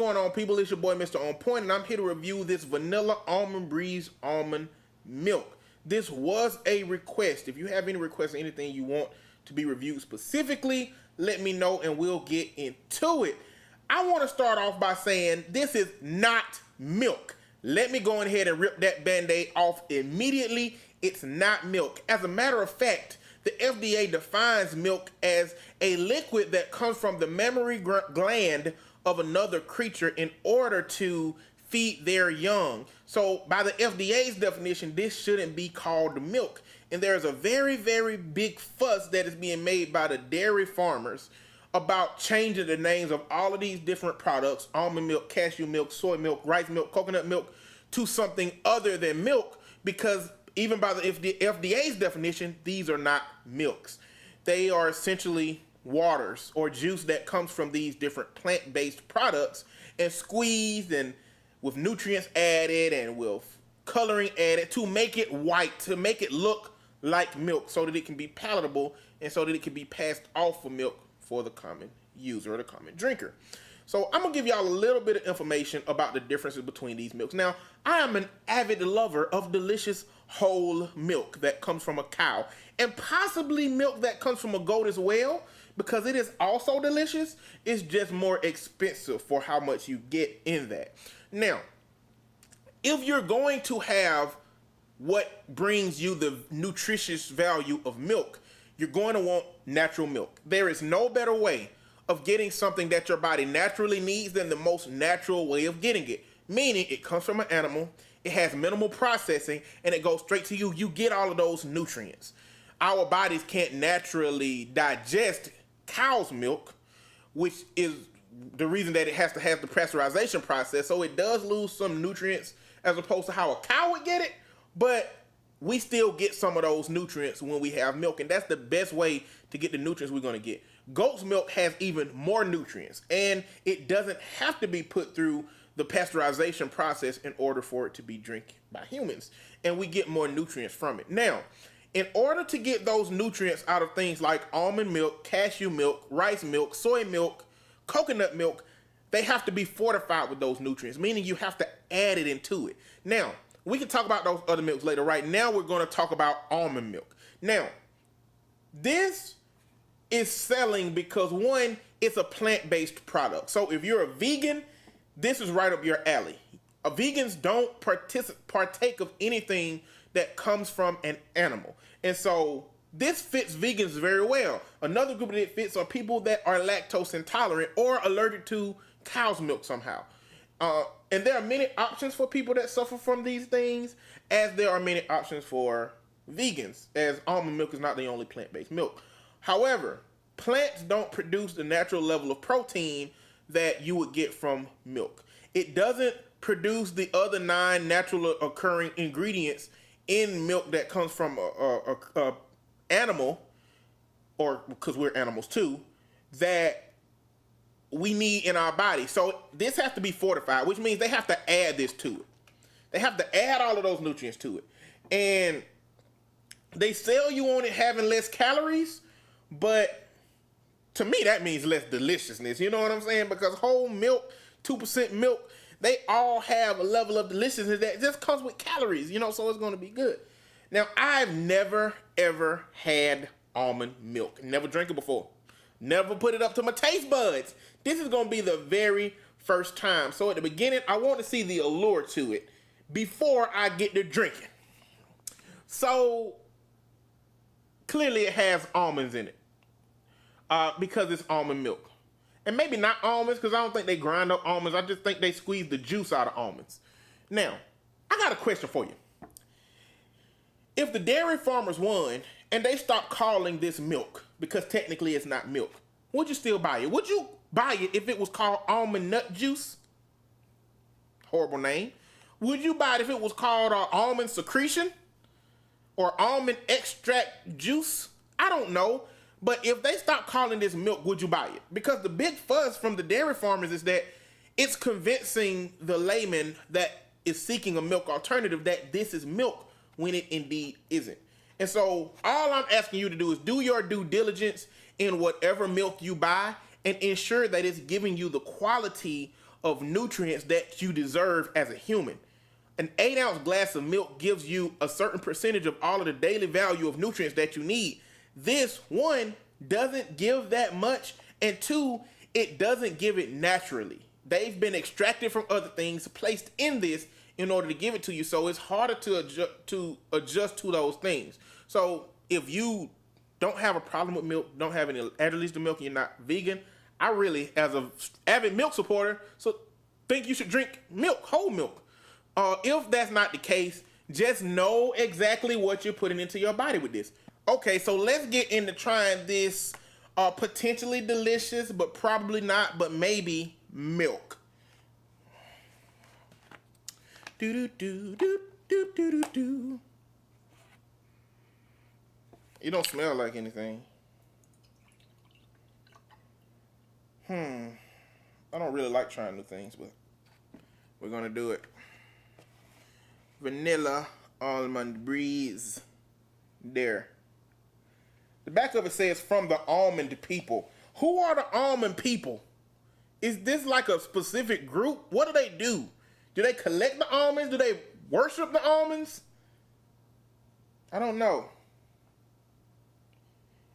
going on, people? It's your boy, Mr. On Point, and I'm here to review this Vanilla Almond Breeze Almond Milk. This was a request. If you have any requests or anything you want to be reviewed specifically, let me know and we'll get into it. I want to start off by saying this is not milk. Let me go ahead and rip that Band-Aid off immediately. It's not milk. As a matter of fact, the FDA defines milk as a liquid that comes from the mammary gland of another creature in order to feed their young. So by the FDA's definition, this shouldn't be called milk. And there's a very, very big fuss that is being made by the dairy farmers about changing the names of all of these different products, almond milk, cashew milk, soy milk, rice milk, coconut milk, to something other than milk, because even by the FDA's definition, these are not milks. They are essentially waters or juice that comes from these different plant-based products and squeezed and with nutrients added and with coloring added to make it white, to make it look like milk so that it can be palatable and so that it can be passed off for milk for the common user or the common drinker. So I'm gonna give y'all a little bit of information about the differences between these milks. Now, I am an avid lover of delicious whole milk that comes from a cow and possibly milk that comes from a goat as well, because it is also delicious. It's just more expensive for how much you get in that. Now, if you're going to have what brings you the nutritious value of milk, you're going to want natural milk. There is no better way of getting something that your body naturally needs than the most natural way of getting it. Meaning it comes from an animal, it has minimal processing, and it goes straight to you. You get all of those nutrients. Our bodies can't naturally digest cow's milk, which is the reason that it has to have the pasteurization process. So it does lose some nutrients as opposed to how a cow would get it, but we still get some of those nutrients when we have milk, and that's the best way to get the nutrients we're going to get. Goat's milk has even more nutrients, and it doesn't have to be put through the pasteurization process in order for it to be drank by humans, and we get more nutrients from it. Now, in order to get those nutrients out of things like almond milk, cashew milk, rice milk, soy milk, coconut milk, they have to be fortified with those nutrients, meaning you have to add it into it. Now, we can talk about those other milks later. Right now, we're going to talk about almond milk. Now, this is selling because, one, it's a plant-based product. So if you're a vegan, this is right up your alley. Vegans don't partake of anything that comes from an animal. And so this fits vegans very well. Another group that it fits are people that are lactose intolerant or allergic to cow's milk somehow. And there are many options for people that suffer from these things, as there are many options for vegans, as almond milk is not the only plant-based milk. However, plants don't produce the natural level of protein that you would get from milk. It doesn't produce the other 9 natural occurring ingredients in milk that comes from a animal, or because we're animals too, that we need in our body. So this has to be fortified, which means they have to add this to it. They have to add all of those nutrients to it. And they sell you on it having less calories, but to me that means less deliciousness. You know what I'm saying? Because whole milk, 2% milk, they all have a level of deliciousness that just comes with calories, you know, so it's going to be good. Now, I've never, ever had almond milk. Never drank it before. Never put it up to my taste buds. This is going to be the very first time. So at the beginning, I want to see the allure to it before I get to drinking. So clearly it has almonds in it because it's almond milk. And maybe not almonds, because I don't think they grind up almonds. I just think they squeeze the juice out of almonds. Now, I got a question for you. If the dairy farmers won and they stopped calling this milk, because technically it's not milk, would you still buy it? Would you buy it if it was called almond nut juice? Horrible name. Would you buy it if it was called almond secretion or almond extract juice? I don't know. But if they stop calling this milk, would you buy it? Because the big fuzz from the dairy farmers is that it's convincing the layman that is seeking a milk alternative that this is milk when it indeed isn't. And so all I'm asking you to do is do your due diligence in whatever milk you buy and ensure that it's giving you the quality of nutrients that you deserve as a human. An 8-ounce glass of milk gives you a certain percentage of all of the daily value of nutrients that you need. This, one, doesn't give that much, and two, it doesn't give it naturally. They've been extracted from other things, placed in this in order to give it to you, so it's harder to adjust to those things. So if you don't have a problem with milk, don't have any allergies to milk, and you're not vegan, I really, as an avid milk supporter, think you should drink milk, whole milk. If that's not the case, just know exactly what you're putting into your body with this. Okay, so let's get into trying this potentially delicious, but probably not, but maybe milk. Do do do do do do do do. It don't smell like anything. I don't really like trying new things, but we're gonna do it. Vanilla almond breeze. There. The back of it says from the almond people. Who are the almond people? Is this like a specific group? What do they do? Do they collect the almonds? Do they worship the almonds? I don't know.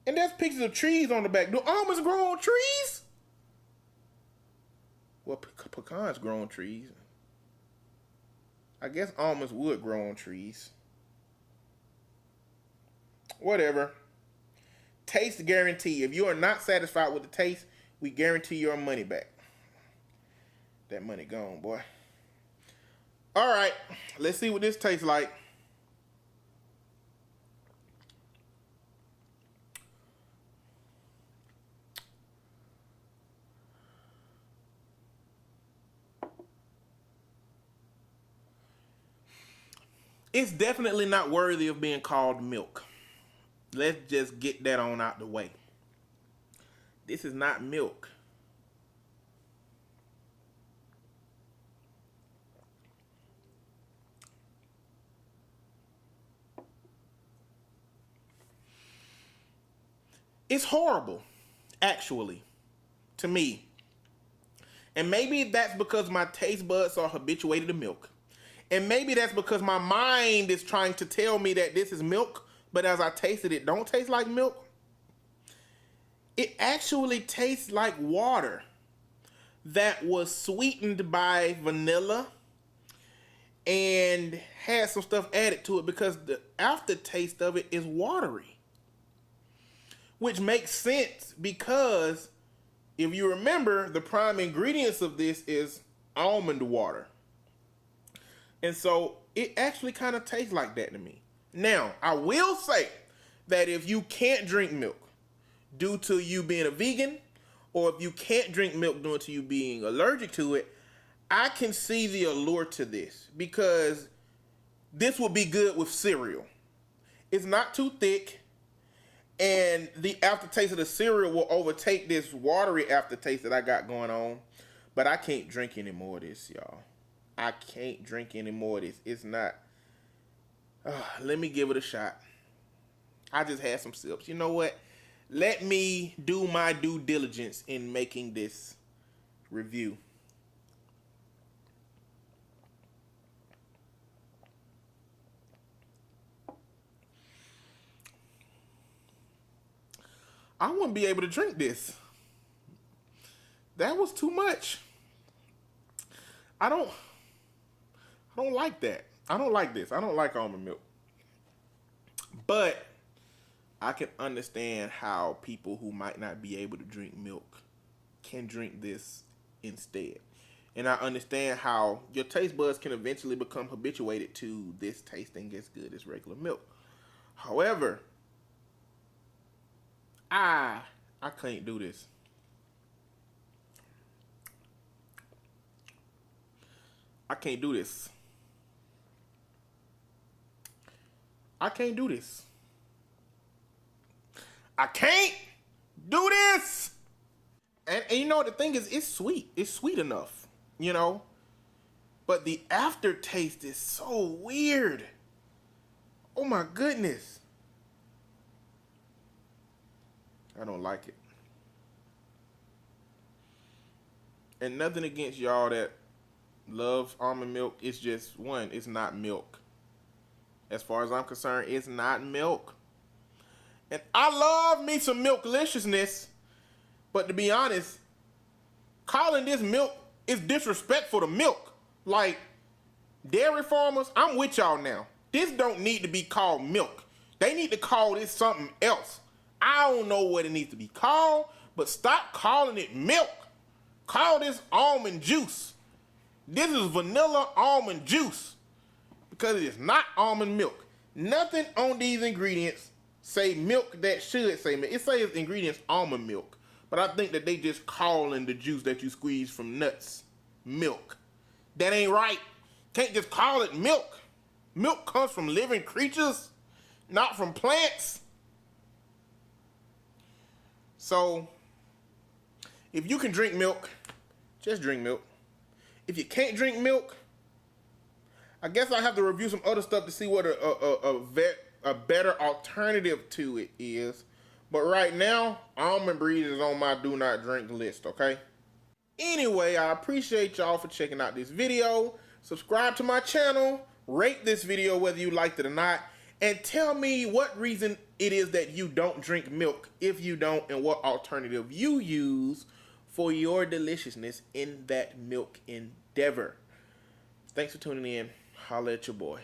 And there's pictures of trees on the back. Do almonds grow on trees? Well, pecans grow on trees. I guess almonds would grow on trees. Whatever. Taste guarantee. If you are not satisfied with the taste, we guarantee your money back. That money gone, boy. All right, let's see what this tastes like. It's definitely not worthy of being called milk. Let's just get that on out the way. This is not milk. It's horrible, actually, to me. And maybe that's because my taste buds are habituated to milk. And maybe that's because my mind is trying to tell me that this is milk, but as I tasted it, don't taste like milk. It actually tastes like water that was sweetened by vanilla and had some stuff added to it, because the aftertaste of it is watery. Which makes sense because if you remember, the prime ingredients of this is almond water. And so it actually kind of tastes like that to me. Now, I will say that if you can't drink milk due to you being a vegan, or if you can't drink milk due to you being allergic to it, I can see the allure to this, because this would be good with cereal. It's not too thick, and the aftertaste of the cereal will overtake this watery aftertaste that I got going on. But I can't drink any more of this, y'all. I can't drink any more of this. It's not. Let me give it a shot. I just had some sips. You know what? Let me do my due diligence in making this review. I wouldn't be able to drink this. That was too much. I don't like that. I don't like this. I don't like almond milk. But I can understand how people who might not be able to drink milk can drink this instead. And I understand how your taste buds can eventually become habituated to this tasting as good as regular milk. However, I can't do this. I can't do this. I can't do this. I can't do this. And you know what the thing is? It's sweet. It's sweet enough, you know? But the aftertaste is so weird. Oh my goodness. I don't like it. And nothing against y'all that loves almond milk. It's just, one, it's not milk. As far as I'm concerned, it's not milk. And I love me some Milkliciousness, but to be honest, calling this milk is disrespectful to milk. Like, dairy farmers, I'm with y'all now. This don't need to be called milk. They need to call this something else. I don't know what it needs to be called, but stop calling it milk. Call this almond juice. This is vanilla almond juice, because it is not almond milk. Nothing on these ingredients say milk that should say milk. It says ingredients almond milk, but I think that they just calling the juice that you squeeze from nuts milk. That ain't right. Can't just call it milk. Milk comes from living creatures, not from plants. So, if you can drink milk, just drink milk. If you can't drink milk, I guess I have to review some other stuff to see what a better alternative to it is. But right now, Almond Breeze is on my do not drink list, okay? Anyway, I appreciate y'all for checking out this video. Subscribe to my channel, rate this video whether you liked it or not, and tell me what reason it is that you don't drink milk, if you don't, and what alternative you use for your deliciousness in that milk endeavor. Thanks for tuning in. Holla at your boy.